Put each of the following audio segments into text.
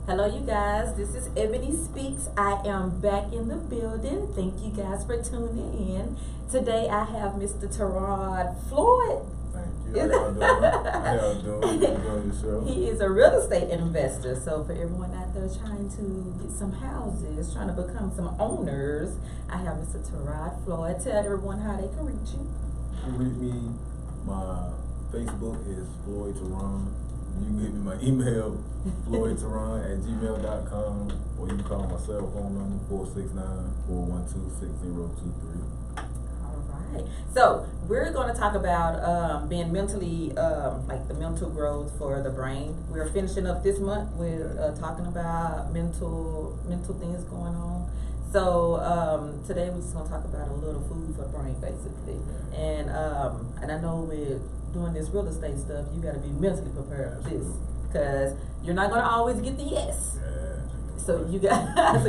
Hello, you guys. This is Ebonie Speaks. I am back in the building. Thank you guys for tuning in. Today I have Mr. Terod Floyd. Thank you. How y'all doing? How y'all doing? You doing yourself? He is a real estate investor. So for everyone out there trying to get some houses, trying to become some owners, I have Mr. Terod Floyd. Tell everyone how they can reach you. You can reach me. My Facebook is Floyd Teron. You can hit me my email, floydteron@gmail.com, or you can call my cell phone number, 469-412-6023. All right. So we're going to talk about being mentally, like the mental growth for the brain. We're finishing up this month with talking about mental things going on. So today we're just going to talk about a little food for the brain, basically. And I know with doing this real estate stuff, you got to be mentally prepared for this, because you're not going to always get the yes. So you got have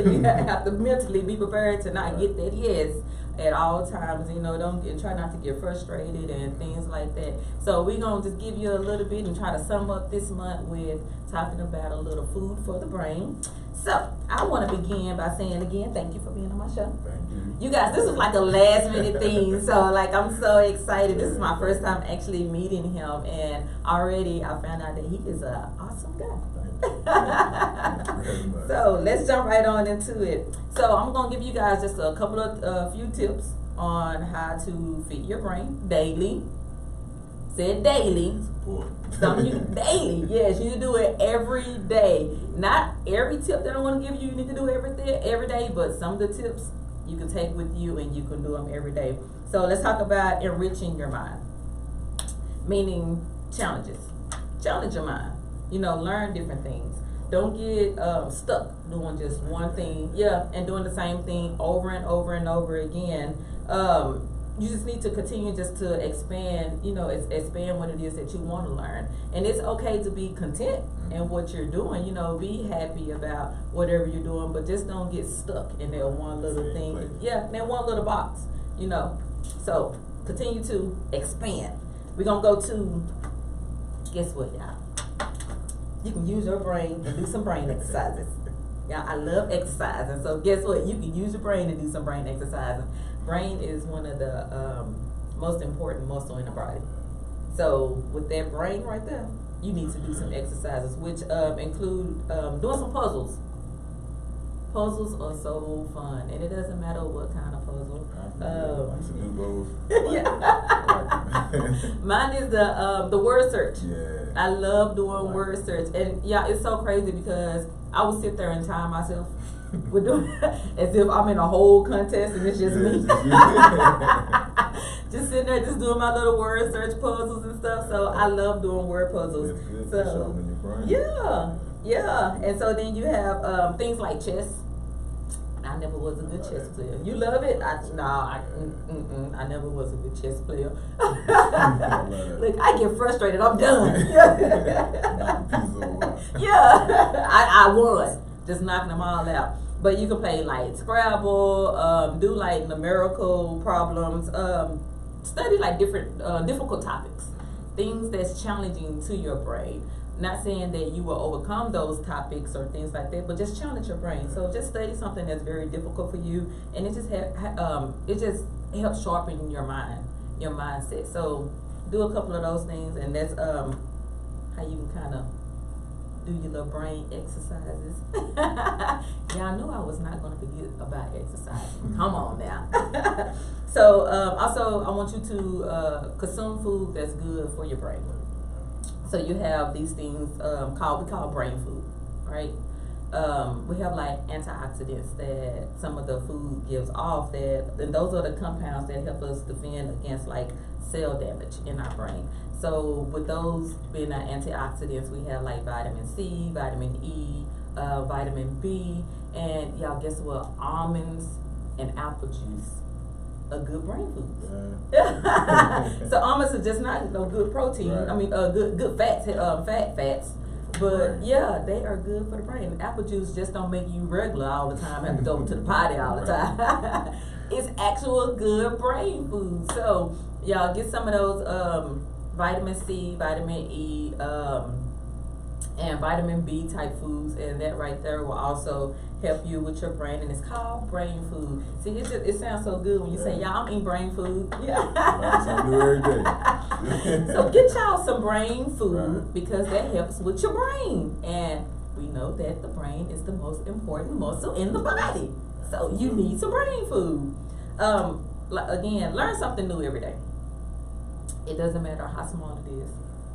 to mentally be prepared to not get that yes at all times. You know, try not to get frustrated and things like that. So we're gonna just give you a little bit and try to sum up this month with talking about a little food for the brain. So I want to begin by saying again, thank you for being on my show. Thank you. You guys, this was like a last minute thing, so like I'm so excited. This is my first time actually meeting him, and already I found out that he is an awesome guy. So let's jump right on into it. So I'm gonna give you guys just a couple of few tips on how to feed your brain daily. Said daily. Some you daily. Yes, you do it every day. Not every tip that I want to give you need to do every day, but some of the tips you can take with you and you can do them every day. So let's talk about enriching your mind, meaning challenges. Challenge your mind. You know, learn different things. Don't get stuck doing just one thing. And doing the same thing over and over and over again. You just need to continue just to expand, expand what it is that you want to learn. And it's okay to be content in what you're doing. You know, be happy about whatever you're doing, but just don't get stuck in that one little thing. In that one little box, So continue to expand. We're going to go to, guess what, y'all? You can use your brain and do some brain exercises. Yeah, I love exercising. So guess what? You can use your brain and do some brain exercising. Brain is one of the most important muscle in the body. So with that brain right there, you need to do some exercises, which include doing some puzzles. Puzzles are so fun, and it doesn't matter what kind of puzzle. Mine is the word search. Yeah. I love doing word search, and it's so crazy because I would sit there and time myself. We're doing as if I'm in a whole contest and it's just me. Just sitting there, just doing my little word search puzzles and stuff. So I love doing word puzzles. It's good for your brain. Yeah. And so then you have things like chess. I never was a good chess player. You love it? I never was a good chess player. Look, I get frustrated. I'm done. I won. Just knocking them all out. But you can play like Scrabble, do like numerical problems, study like different difficult topics, things that's challenging to your brain. Not saying that you will overcome those topics or things like that, but just challenge your brain. So just study something that's very difficult for you, and it just helps sharpen your mind, your mindset. So do a couple of those things, and that's how you can kind of do your little brain exercises. Y'all knew I was not going to forget about exercise. Come on now. So also I want you to consume food that's good for your brain. So you have these things we call brain food, right? We have like antioxidants that some of the food gives off, and those are the compounds that help us defend against like cell damage in our brain. So with those being our antioxidants, we have like vitamin C, vitamin E, vitamin B, and y'all guess what? Almonds and apple juice are good brain foods. So almonds are just not good protein. Right. I mean, good fats, fats. But they are good for the brain. Apple juice just don't make you regular all the time. Have to go to the potty all the time. It's actual good brain food. So y'all get some of those vitamin C, vitamin E, and vitamin B type foods, and and that right there will also help you with your brain, and it's called brain food. See, it sounds so good when you say, "Y'all, I'm eating brain food." Learn something new every day. So get y'all some brain food, Right. because that helps with your brain, and we know that the brain is the most important muscle in the body. So you need some brain food. Again, learn something new every day. It doesn't matter how small it is.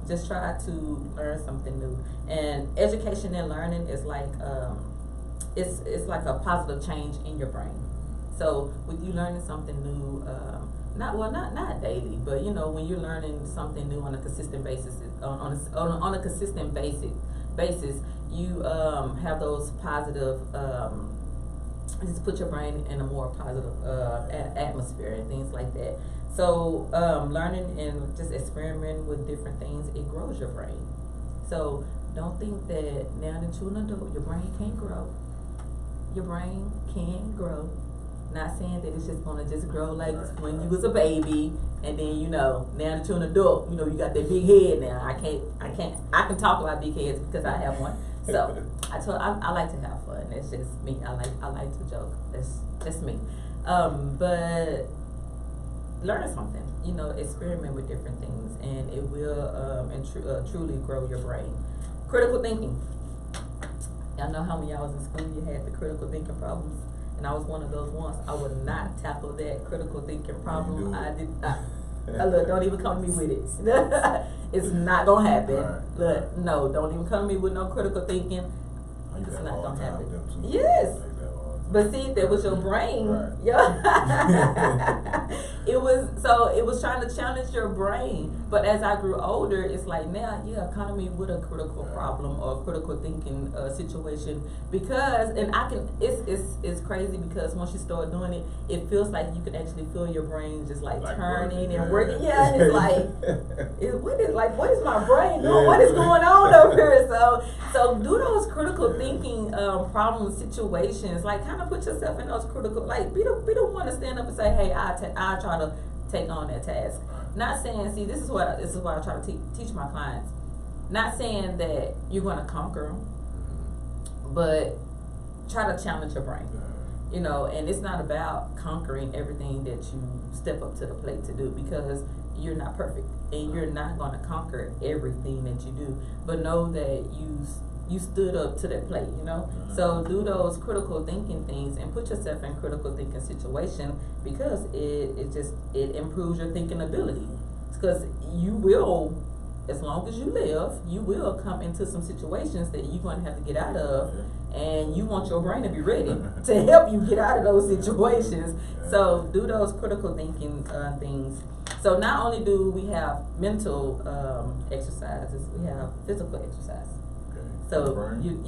Just try to learn something new. And education and learning is like it's like a positive change in your brain. So with you learning something new, not daily, but when you're learning something new on a consistent basis, on a consistent basis, you have those positive. Just put your brain in a more positive atmosphere and things like that. So learning and just experimenting with different things, it grows your brain. So don't think that now that you're an adult, your brain can't grow. Your brain can grow. Not saying that it's just gonna just grow like when you was a baby, and then now that you're an adult, you got that big head now. I can talk about big heads because I have one. So I like to have fun. It's just me. I like to joke. That's me. But learn something. Experiment with different things, and it will truly grow your brain. Critical thinking. Y'all know how when y'all was in school you had the critical thinking problems, and I was one of those ones. I would not tackle that critical thinking problem. I did not. Look, don't even come to me with it. It's not gonna happen. Right. Look, no, don't even come to me with no critical thinking. It's not gonna happen. Yes. But see, that was your brain. Right. Yeah. It was trying to challenge your brain. But as I grew older, it's like now you have come to me with a critical problem or a critical thinking situation, because it's crazy, because once you start doing it, it feels like you can actually feel your brain just like turning and working. Yeah, and it's like what is my brain doing? Yeah. What is going on over here? So do those critical thinking problem situations. Like kind of put yourself in those critical. Like be the one to stand up and say, hey, I try to take on that task. Not saying, see, this is what I try to teach my clients. Not saying that you're going to conquer them, but try to challenge your brain. And it's not about conquering everything that you step up to the plate to do, because you're not perfect and you're not going to conquer everything that you do. But know that you stood up to that plate, So do those critical thinking things and put yourself in critical thinking situation, because it improves your thinking ability. Because you will, as long as you live, you will come into some situations that you're going to have to get out of, and you want your brain to be ready to help you get out of those situations. So do those critical thinking things. So not only do we have mental exercises, we have physical exercise. So So you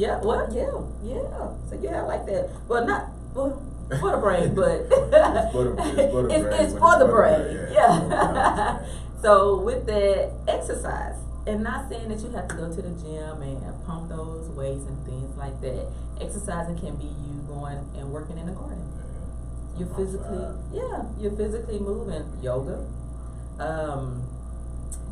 have like that. Well, not for the brain, but it's for the brain. Yeah. So with the exercise, and not saying that you have to go to the gym and pump those weights and things like that. Exercising can be you going and working in the garden. You're physically moving. Yoga.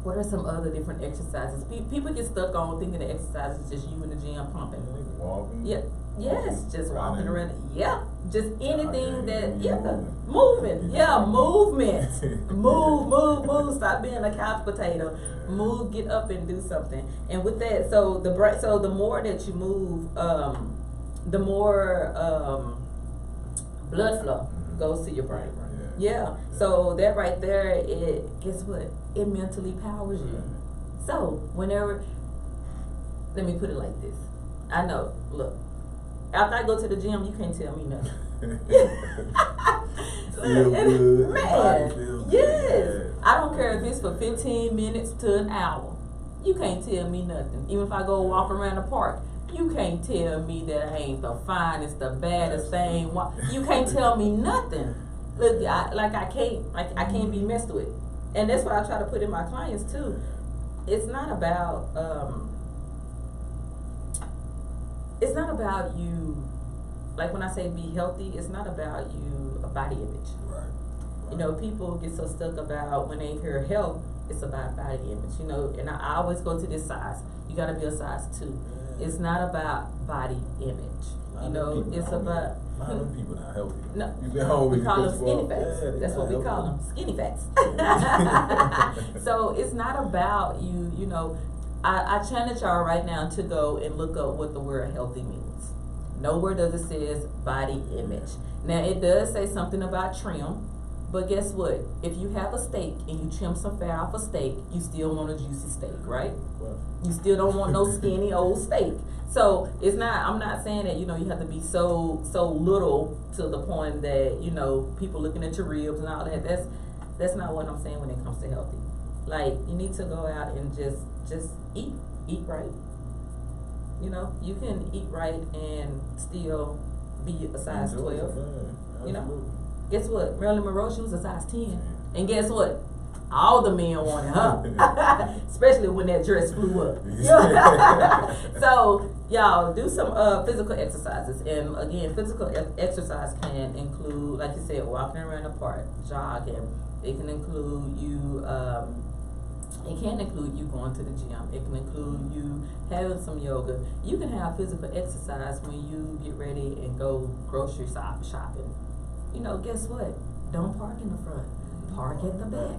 What are some other different exercises? People get stuck on thinking the exercise is just you in the gym pumping. Walking. Yeah. Yes, just walking around. Yeah, just anything that. Yeah, moving. Yeah, movement. Move. Stop being a couch potato. Move. Get up and do something. And with that, so the more that you move, the more blood flow goes to your brain. Yeah. So that right there, guess what? It mentally powers you. So whenever, let me put it like this. I know. Look. After I go to the gym, you can't tell me nothing. Feel good. Man, yes. I don't care if it's for 15 minutes to an hour. You can't tell me nothing. Even if I go walk around the park, you can't tell me that I ain't the finest, the baddest thing. You can't tell me nothing. Look, I can't be messed with. And that's what I try to put in my clients too. It's not about you, like when I say be healthy, it's not about you a body image. Right. You know, people get so stuck about when they hear health, it's about body image, and I always go to this size. You gotta be a size 2. It's not about body image. You know, it's about. A lot of them people not healthy. No, You been home we with call your them skinny fats. Yeah, That's what we call them, skinny fats. So it's not about you. You know, I challenge y'all right now to go and look up what the word healthy means. Nowhere does it says body image. Now it does say something about trim, but guess what? If you have a steak and you trim some fat off a steak, you still want a juicy steak, right? You still don't want no skinny old steak. So it's not. I'm not saying that you have to be so little to the point that people looking at your ribs and all that. That's not what I'm saying when it comes to healthy. Like you need to go out and just eat right. You can eat right and still be a size 12. Guess what? Marilyn Monroe, she was a size 10. And guess what? All the men wanted her. Especially when that dress flew up. So, y'all, do some physical exercises. And again, physical exercise can include, like you said, walking around the park, jogging. It can include you going to the gym. It can include you having some yoga. You can have physical exercise when you get ready and go grocery shopping. Guess what? Don't park in the front. Park at the back.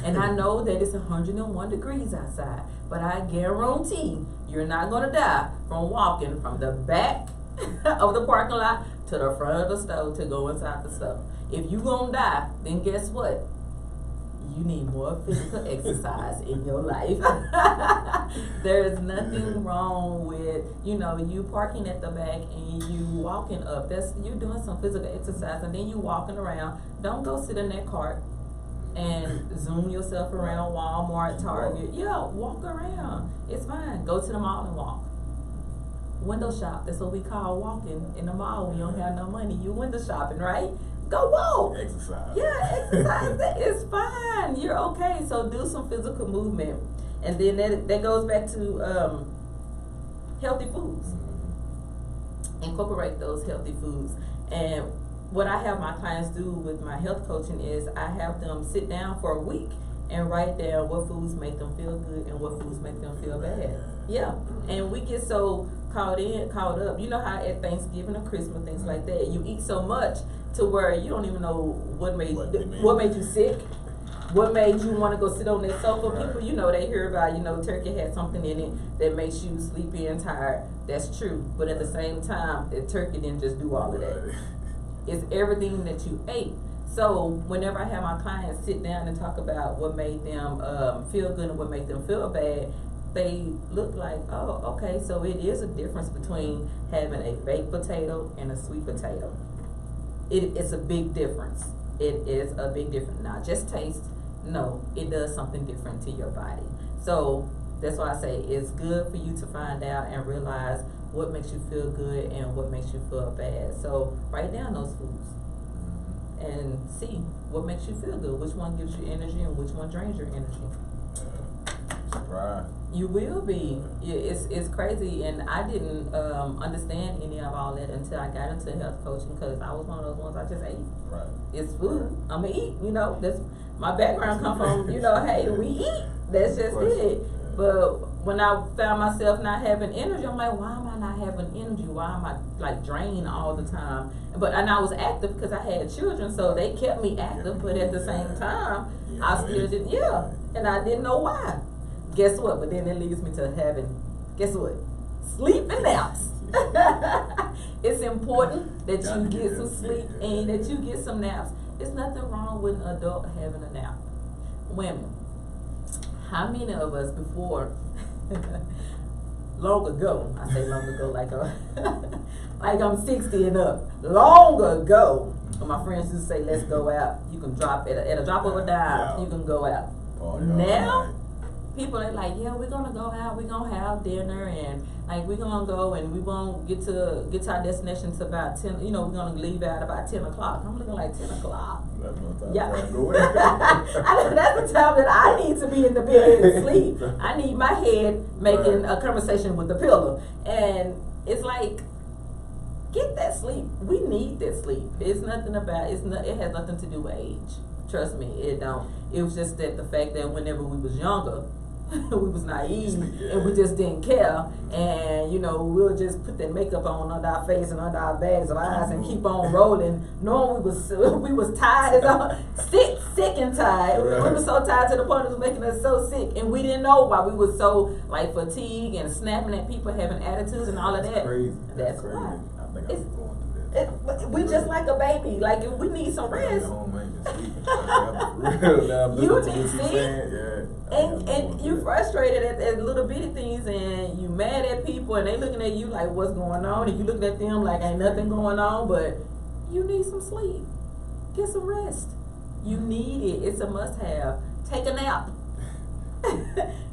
And I know that it's 101 degrees outside, but I guarantee you're not going to die from walking from the back of the parking lot to the front of the store to go inside the store. If you're going to die, then guess what? You need more physical exercise in your life. There's nothing wrong with, you parking at the back and you walking up. You're doing some physical exercise, and then you walking around. Don't go sit in that cart and zoom yourself around Walmart, Target. Yeah, walk around. It's fine. Go to the mall and walk. Window shop. That's what we call walking in the mall when you don't have no money. You window shopping, right? Go walk. Exercise. Yeah, exercise. It's fine. You're okay. So do some physical movement. And then that goes back to healthy foods. Incorporate those healthy foods. And what I have my clients do with my health coaching is I have them sit down for a week and write down what foods make them feel good and what foods make them feel bad. Yeah. And we get so caught up. You know how at Thanksgiving or Christmas, things like that, you eat so much to where you don't even know what made you sick, what made you want to go sit on that sofa. Right. People, they hear about, turkey had something in it that makes you sleepy and tired. That's true. But at the same time, the turkey didn't just do all of that. It's everything that you ate. So whenever I have my clients sit down and talk about what made them feel good and what made them feel bad, they look like, oh, okay, so it is a difference between having a baked potato and a sweet potato. It's a big difference. It is a big difference. Not just taste. No, it does something different to your body. So that's why I say it's good for you to find out and realize what makes you feel good and what makes you feel bad. So write down those foods and see what makes you feel good. Which one gives you energy and which one drains your energy. Surprise. You will be. It's crazy, and I didn't understand any of all that until I got into health coaching, because I was one of those ones I just ate. Right. It's food. I'ma eat. That's my background come from. Hey, we eat. That's just it. But when I found myself not having energy, I'm like, why am I not having energy? Why am I like drained all the time? And I was active because I had children, so they kept me active. But at the same time, I still didn't. Yeah, and I didn't know why. Guess what? But then it leads me to having, guess what? Sleep and naps. It's important that you get some sleep and that you get some naps. There's nothing wrong with an adult having a nap. Women, how many of us before, long ago, I say long ago like I'm 60 and up, long ago, when my friends used to say, let's go out, you can drop at a drop of a dime, you can go out. Now, people are like, yeah, we're gonna go out, we're gonna have dinner, and like we're gonna go and we won't get to our destination to about 10, we're gonna leave out about 10 o'clock. I'm looking like 10 o'clock. That's no time. Yeah. That's the time that I need to be in the bed and sleep. I need my head making a conversation with the pillow. And it's like, get that sleep. We need that sleep. It has nothing to do with age. Trust me, it don't. It was just that the fact that whenever we was younger, we was naive, Yeah. and we just didn't care, and we'll just put that makeup on under our face and under our bags of eyes and keep on rolling, knowing we was tired, sick and tired. Right. We were so tired to the point it was making us so sick, and we didn't know why we were so like fatigued and snapping at people, having attitudes and all of that. Crazy. That's crazy. why. I think I'm going through that. We just like a baby. Like if we need some rest. And you frustrated at little bitty things, and you mad at people, and they looking at you like what's going on, and you looking at them like ain't nothing going on, but you need some sleep. Get some rest. You need it. It's a must have. Take a nap.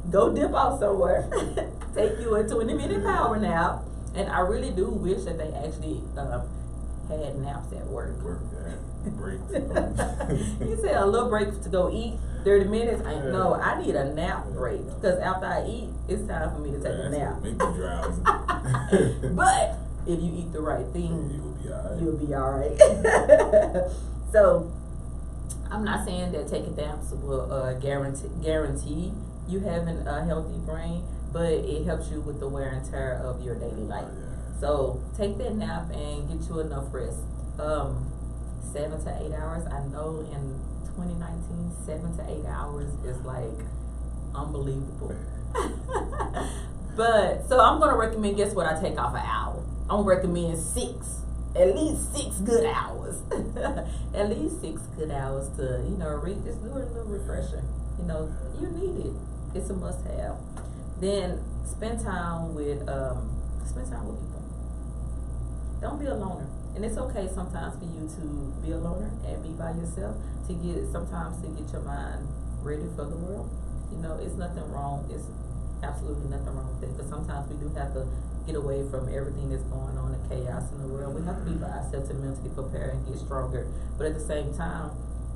Go dip out somewhere. Take you a 20-minute power nap. And I really do wish that they actually had naps at work. Breaks. You said a little break to go eat 30 minutes. No, I need a nap break, because after I eat, it's time for me to take a nap. Make me drowsy. But if you eat the right thing, you'll be all right. You'll be all right. So I'm not saying that taking naps will guarantee you having a healthy brain, but it helps you with the wear and tear of your daily life. So take that nap and get you enough rest. 7 to 8 hours. I know in 2019, 7 to 8 hours is like unbelievable. But so I'm gonna recommend. Guess what? I take off an hour. I'm gonna recommend 6. At least 6 good hours. At least 6 good hours to just do a little refresher. You need it. It's a must have. Then spend time with people. Don't be a loner. And it's okay sometimes for you to be a loner and be by yourself to get your mind ready for the world. It's nothing wrong. It's absolutely nothing wrong with it. Because sometimes we do have to get away from everything that's going on, the chaos in the world. We have to be by ourselves to mentally prepare and get stronger. But at the same time,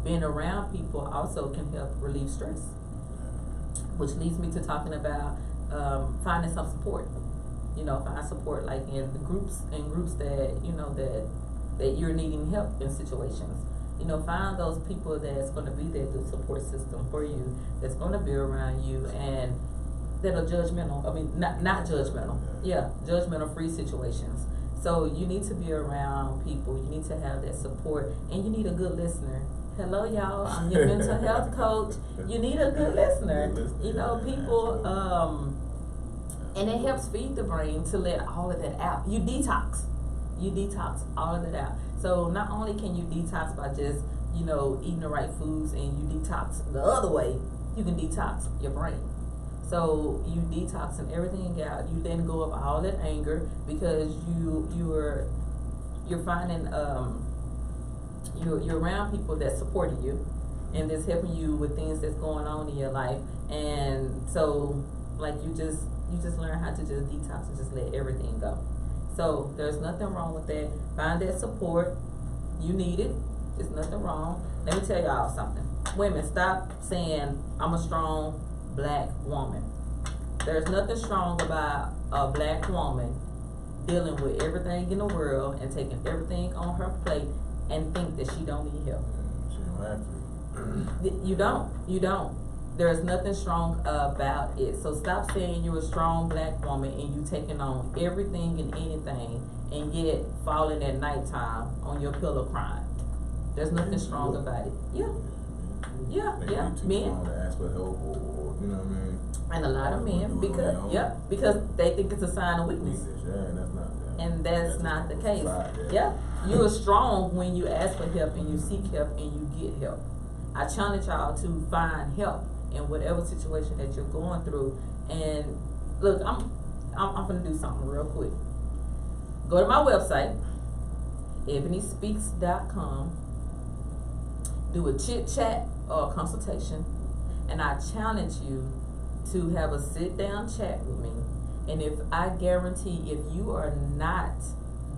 being around people also can help relieve stress. Which leads me to talking about finding some support. Find support like in the groups that that you're needing help in situations. Find those people that's going to be there, the support system for you, that's going to be around you, and that are judgmental. I mean, not judgmental. Yeah, judgmental-free situations. So you need to be around people. You need to have that support, and you need a good listener. Hello, y'all. I'm your mental health coach. You need a good listener. People. And it helps feed the brain to let all of that out. You detox all of that out. So not only can you detox by just, eating the right foods, and you detox the other way, you can detox your brain. So you detoxing everything out. You letting go of all that anger, because you're finding you're around people that supporting you and that's helping you with things that's going on in your life. And so like you just learn how to just detox and just let everything go. So there's nothing wrong with that. Find that support. You need it. There's nothing wrong. Let me tell y'all something. Women, stop saying I'm a strong black woman. There's nothing strong about a black woman dealing with everything in the world and taking everything on her plate and think that she don't need help. She don't have to. You don't. There's nothing strong about it. So stop saying you're a strong black woman and you taking on everything and anything, and yet falling at nighttime on your pillow crying. There's nothing strong about it. Yeah. Men. Ask for help, or you know what I mean. And a lot of men, because they think it's a sign of weakness. And that's not the case. You're strong when you ask for help and you seek help and you get help. I challenge y'all to find help in whatever situation that you're going through. And look, I'm gonna do something real quick. Go to my website, eboniespeaks.com. Do a chit chat or a consultation, and I challenge you to have a sit down chat with me. And if I guarantee, if you are not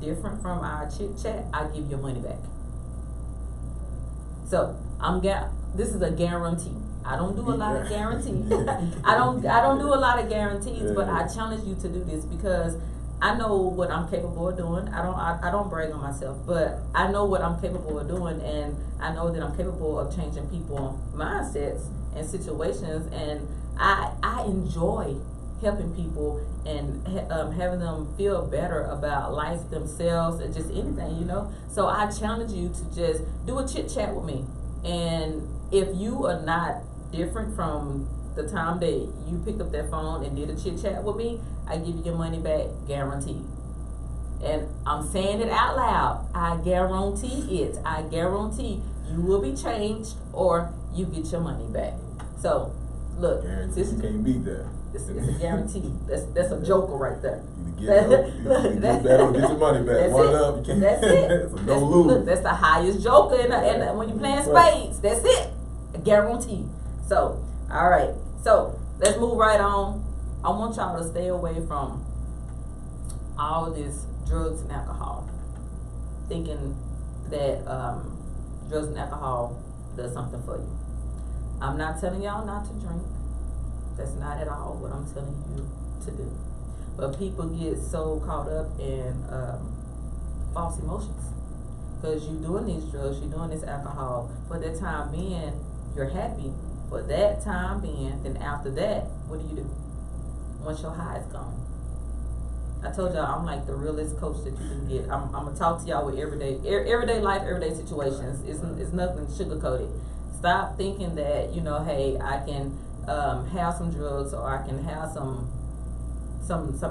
different from our chit chat, I give your money back. So this is a guarantee. I don't do a lot of guarantees. I don't do a lot of guarantees, but I challenge you to do this, because I know what I'm capable of doing. I don't brag on myself, but I know what I'm capable of doing, and I know that I'm capable of changing people's mindsets and situations, and I enjoy helping people and having them feel better about life, themselves, and just anything, you know. So I challenge you to just do a chit chat with me, and if you are not different from the time that you picked up that phone and did a chit chat with me, I give you your money back, guaranteed. And I'm saying it out loud. I guarantee it. I guarantee you will be changed or you get your money back. So, look, Guarantee you can't beat that. It's a guarantee. That's a joker right there. You get better or get your money back. That's One it. up, you can't. That's it. So don't lose. Look, that's the highest joker when you're playing spades. That's it. A guarantee. So, all right. So let's move right on. I want y'all to stay away from all this drugs and alcohol, thinking that drugs and alcohol does something for you. I'm not telling y'all not to drink. That's not at all what I'm telling you to do. But people get so caught up in false emotions. Because you're doing these drugs, you're doing this alcohol, for that time being, you're happy. For that time being, then after that, what do? Once your high is gone. I told y'all I'm like the realest coach that you can get. I'm gonna talk to y'all with everyday life, everyday situations. It's nothing sugar coated. Stop thinking that, you know, hey, I can have some drugs or I can have some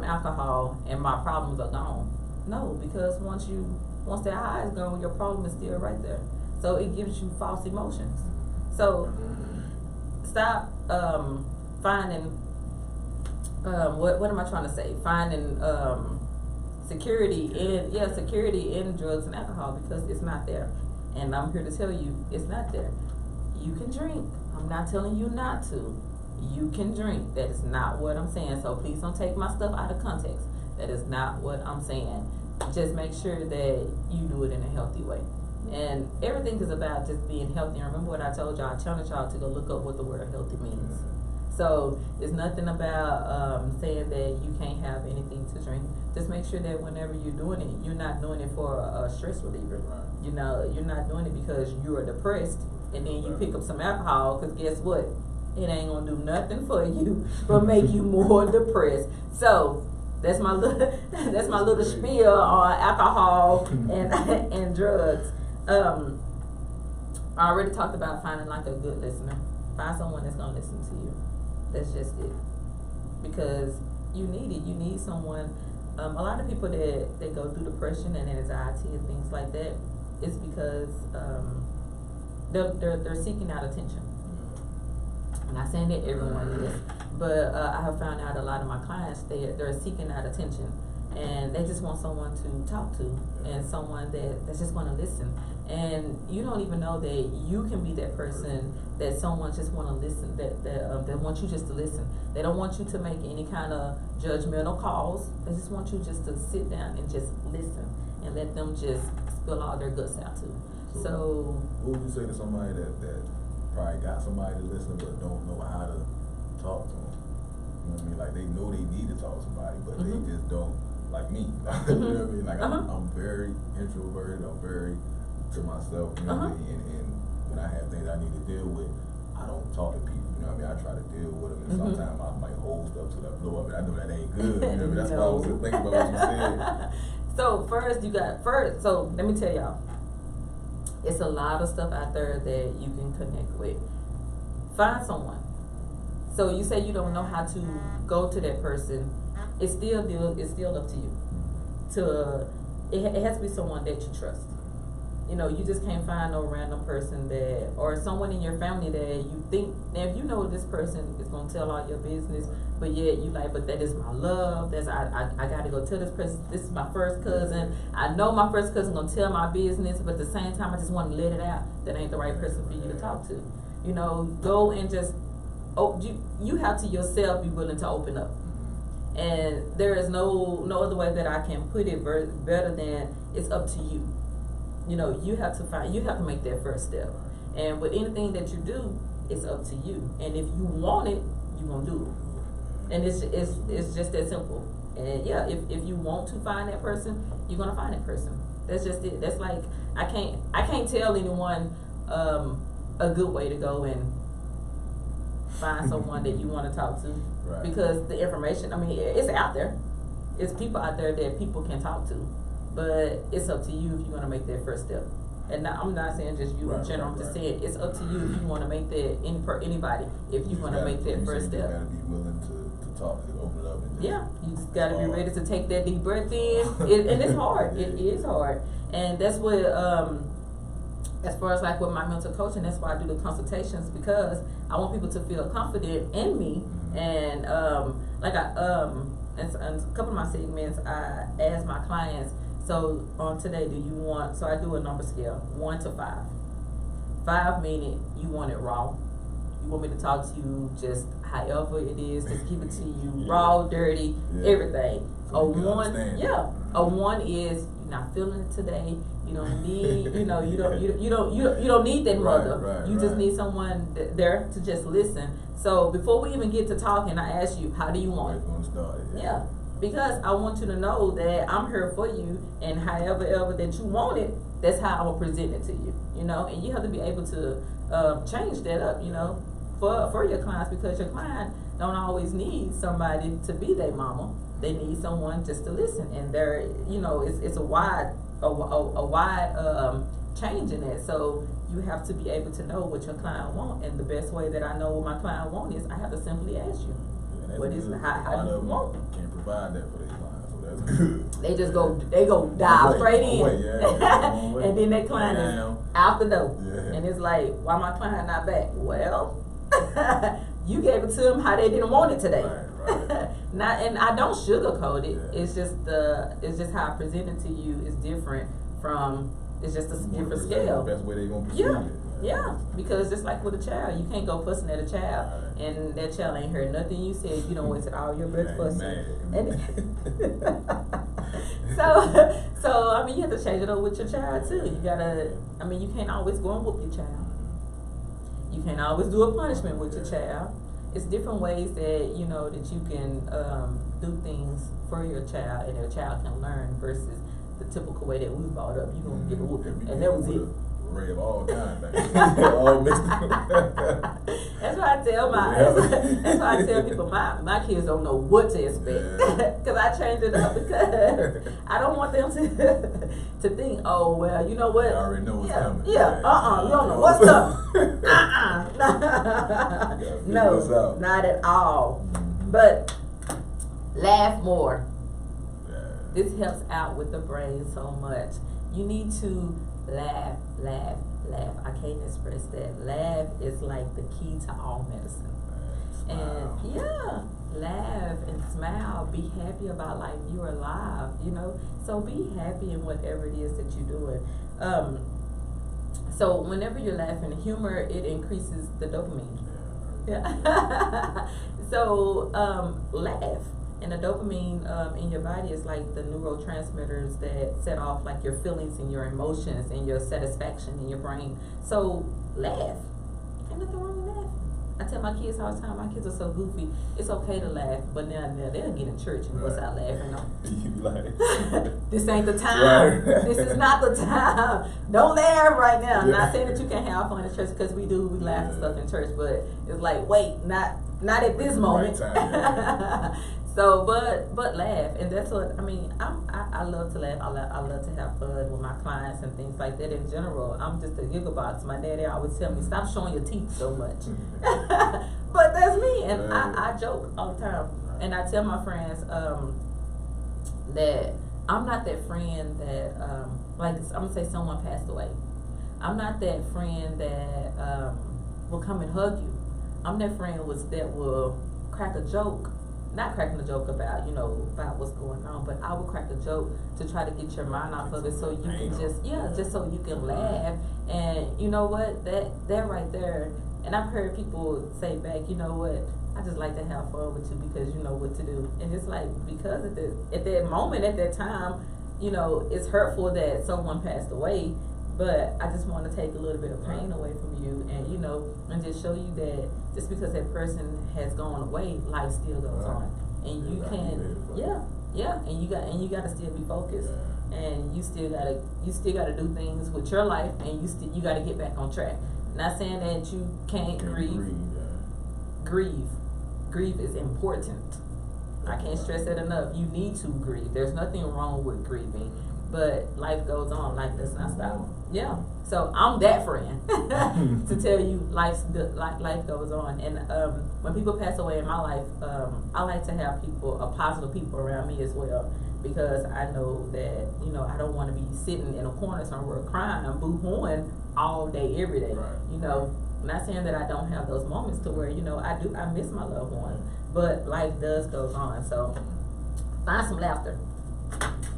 alcohol and my problems are gone. No, because once that high is gone, your problem is still right there. So it gives you false emotions. So stop finding what am I trying to say? Finding security in drugs and alcohol, because it's not there. And I'm here to tell you it's not there. You can drink. I'm not telling you not to. You can drink. That is not what I'm saying. So please don't take my stuff out of context. That is not what I'm saying. Just make sure that you do it in a healthy way. And everything is about just being healthy. And remember what I told y'all. I challenge y'all to go look up what the word healthy means. So it's nothing about saying that you can't have anything to drink. Just make sure that whenever you're doing it, you're not doing it for a stress reliever. You know, you're not doing it because you are depressed and then you pick up some alcohol, because guess what? It ain't gonna do nothing for you but make you more depressed. So that's my little spiel on alcohol and drugs. I already talked about finding like a good listener. Find someone that's gonna listen to you. That's just it. Because you need it. You need someone. A lot of people that go through depression and anxiety and things like that, it's because they're seeking out attention. I'm not saying that everyone is, but I have found out a lot of my clients, they're seeking out attention, and they just want someone to talk to and someone that's just going to listen. And you don't even know that you can be that person that someone just want to listen, that want you just to listen. They don't want you to make any kind of judgmental calls. They just want you just to sit down and just listen and let them just spill all their guts out too. So what would you say to somebody that probably got somebody to listen but don't know how to talk to them? You know what I mean? Like they know they need to talk to somebody, but they just don't. Like me, you know what I mean? Like I'm very introverted. I'm very to myself. You know what I mean? And when I have things I need to deal with, I don't talk to people. You know what I mean? I try to deal with them, and sometimes I might hold stuff till I blow up, and I know that ain't good. You know what I mean? That's why I was thinking about what you said. So let me tell y'all, it's a lot of stuff out there that you can connect with. Find someone. So you say you don't know how to go to that person. It's still up to you. It has to be someone that you trust. You know, you just can't find no random person or someone in your family that you think, now if you know this person is gonna tell all your business, but yet you like, but that is my love. I gotta go tell this person. This is my first cousin. I know my first cousin gonna tell my business, but at the same time, I just want to let it out. That ain't the right person for you to talk to. You know, go and just you have to yourself be willing to open up. And there is no other way that I can put it better than it's up to you. You know, you have to make that first step. And with anything that you do, it's up to you. And if you want it, you're gonna do it. And it's just that simple. And yeah, if you want to find that person, you're gonna find that person. That's just it. That's like I can't tell anyone a good way to go and find someone that you want to talk to, right. because the information, I mean, it's out there. It's people out there that people can talk to, but it's up to you if you're gonna make that first step. And I'm not saying just you in general. I'm just saying it's up to you if you want to make that anybody. If you want to make that first step, you gotta be willing to talk, to open it up. And yeah, you just gotta be ready to take that deep breath in, and it's hard. It is hard, and that's what as far as like with my mental coaching, that's why I do the consultations, because I want people to feel confident in me. And like in a couple of my segments, I ask my clients, so on today, do you want, so I do a number scale, 1 to 5. 5 meaning you want it raw. You want me to talk to you just however it is, just give it to you raw, dirty, everything. So a 1, a 1 is you're not feeling it today. You don't need, you don't need that mother. You just need someone there to just listen. So before we even get to talking, I ask you, how do you want it? Yeah, because I want you to know that I'm here for you, and however ever that you want it, that's how I'm gonna present it to you. You know, and you have to be able to change that up. You know, for your clients, because your client don't always need somebody to be their mama. They need someone just to listen, and there, you know, it's a wide change in that. So you have to be able to know what your client want, and the best way that I know what my client want is I have to simply ask you, what is how do you want? Can't provide that for their clients, so that's good. They go dive straight in, and then that client is out the door, and it's like, why my client not back? Well, you gave it to them how they didn't want it today. Right. Not, and I don't sugarcoat it. It's just how I present it to you is different from. It's just a different scale. The best way they gonna perceive it. Yeah, because just like with a child, you can't go fussing at a child, and that child ain't heard nothing you said. You don't wasted all your breath fussing. And so I mean, you have to change it up with your child too. You gotta. I mean, you can't always go and whoop your child. You can't always do a punishment with your child. It's different ways that that you can do things for your child, and your child can learn versus the typical way that we brought up. You gonna get a whooping, and that was it. Array of all kinds of things. All mixed up. That's why I tell that's why I tell people my kids don't know what to expect, because I change it up, because I don't want them to think, oh well, you know what? I already know what's coming. You don't know what's coming. No, not at all. But laugh more. This helps out with the brain so much. You need to laugh. I can't express that. Laugh is like the key to all medicine. And laugh and smile. Be happy about life. You're alive, So be happy in whatever it is that you're doing. So whenever you're laughing, humor, it increases the dopamine. Yeah. So laugh. And the dopamine in your body is like the neurotransmitters that set off like your feelings and your emotions and your satisfaction in your brain. So laugh. Ain't nothing wrong with laughing. I tell my kids all the time, my kids are so goofy, it's okay to laugh, but now they'll get in church and bust out laughing. This ain't the time. This is not the time. Don't laugh right now. I'm not saying that you can't have fun in church, because we laugh and stuff in church, but it's like, wait, not at this moment. So, but laugh, and that's what I mean. I love to laugh. I love to have fun with my clients and things like that. In general, I'm just a giggle box. My daddy always tell me, stop showing your teeth so much. But that's me, and I joke all the time, and I tell my friends that I'm not that friend that like I'm gonna say someone passed away. I'm not that friend that will come and hug you. I'm that friend that will crack a joke. Not cracking a joke about, about what's going on, but I would crack a joke to try to get your mind off of it, so you can just so you can laugh. And you know what, that right there, and I've heard people say back, you know what, I just like to have fun with you because you know what to do. And it's like, because at that moment, at that time, it's hurtful that someone passed away, but I just want to take a little bit of pain away from you, and and just show you that just because that person has gone away, life still goes on, and you can, Yeah, and you got to still be focused, and you still gotta do things with your life, and you gotta get back on track. Not saying that you can't grieve. Grieve is important. I can't stress that enough. You need to grieve. There's nothing wrong with grieving, but life goes on. Life does not stop. Yeah. So I'm that friend to tell you life goes on. And when people pass away in my life, I like to have positive people around me as well, because I know that I don't want to be sitting in a corner somewhere crying, boo-hooing all day, every day. Right. Not saying that I don't have those moments to where I miss my loved one, but life does goes on. So find some laughter.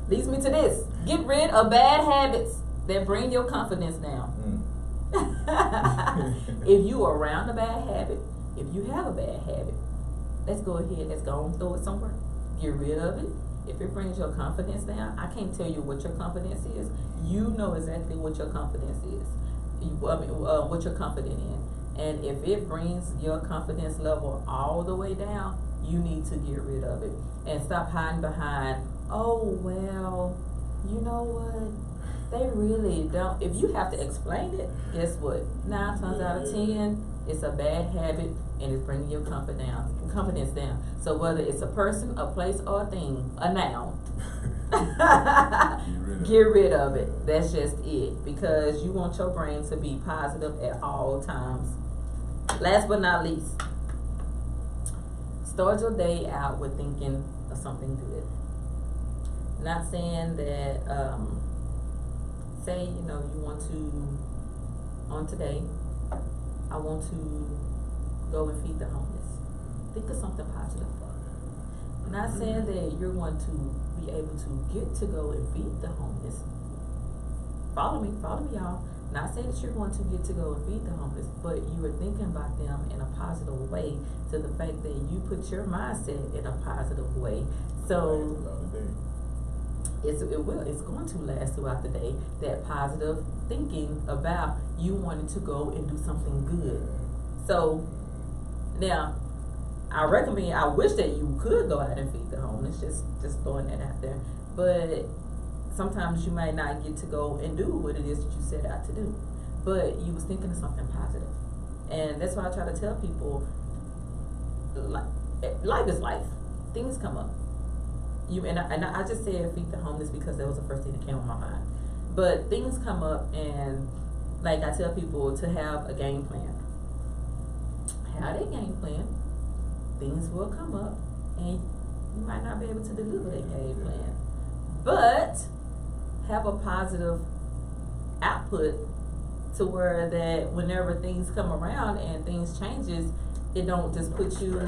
Leads me to this: get rid of bad habits that bring your confidence down. If you are around a bad habit, if you have a bad habit, let's go and throw it somewhere. Get rid of it. If it brings your confidence down, I can't tell you what your confidence is. You know exactly what your confidence is. What you're confident in. And if it brings your confidence level all the way down, you need to get rid of it. And stop hiding behind, oh, well, you know what? They really don't. If you have to explain it, guess what? 9 times out of 10, it's a bad habit, and it's bringing your confidence down. So whether it's a person, a place, or a thing, a noun, get rid of it. That's just it. Because you want your brain to be positive at all times. Last but not least, start your day out with thinking of something good. Not saying that, say, you want to, on today, I want to go and feed the homeless. Think of something positive. Not saying that you're going to be able to get to go and feed the homeless. Follow me, y'all. Not saying that you're going to get to go and feed the homeless, but you are thinking about them in a positive way, to the fact that you put your mindset in a positive way. So it's going to last throughout the day. That positive thinking about you wanting to go and do something good. So now, I wish that you could go out and feed the homeless, just throwing that out there. But sometimes you might not get to go and do what it is that you set out to do. But you was thinking of something positive. And that's why I try to tell people, life is life. Things come up. I just said feed the homeless because that was the first thing that came to my mind. But things come up, and like I tell people to have a game plan. Have a game plan. Things will come up, and you might not be able to deliver that game plan. But have a positive output to where that whenever things come around and things changes, it don't just put you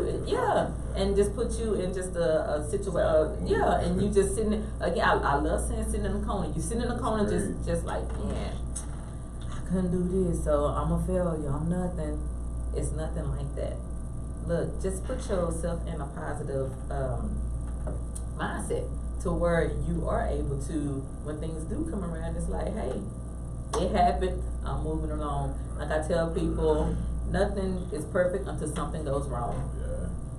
and just put you in just a situation and you just sitting again. I love saying sitting in the corner. You sitting in the corner just like, man, I couldn't do this, so I'm a failure, I'm nothing. It's nothing like that. Look, just put yourself in a positive mindset to where you are able to, when things do come around, it's like, hey, it happened, I'm moving along. Like I tell people, nothing is perfect until something goes wrong.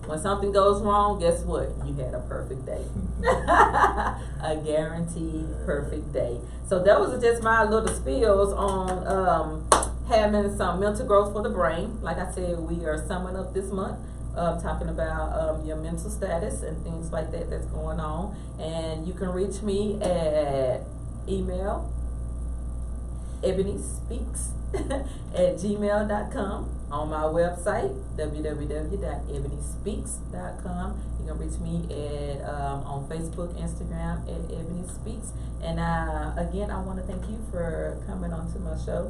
When something goes wrong, guess what? You had a perfect day. A guaranteed perfect day. So that was just my little spills on having some mental growth for the brain. Like I said, we are summing up this month, talking about your mental status and things like that that's going on. And you can reach me at email, eboniespeaks@gmail.com. On my website, www.eboniespeaks.com. You can reach me at on Facebook, Instagram at Ebonie Speaks. And again, I want to thank you for coming onto my show.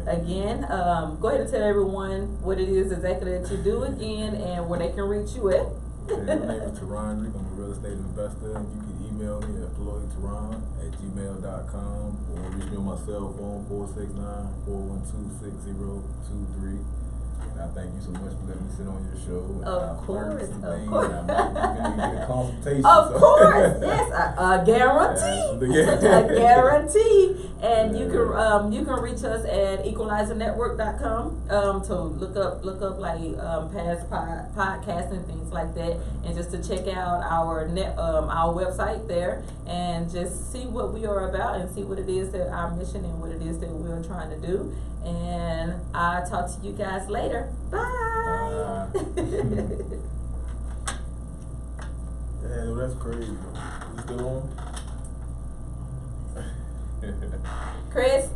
Again, go ahead and tell everyone what it is exactly that you do again and where they can reach you at. My name is Teron. I'm a real estate investor. You can email me at floydteron@gmail.com or reach me on my cell phone 469-412-6023. And I thank you so much for letting me sit on your show. And of course. And I might even get a consultation. Of course, yes, a guarantee. A guarantee. And you can reach us at equalizernetwork.com to look up like past podcasts and things like that, and just to check out our website there and just see what we are about and see what it is that our mission and what it is that we're trying to do. And I'll talk to you guys later. Bye. Yeah, that's crazy. You still on? Chris.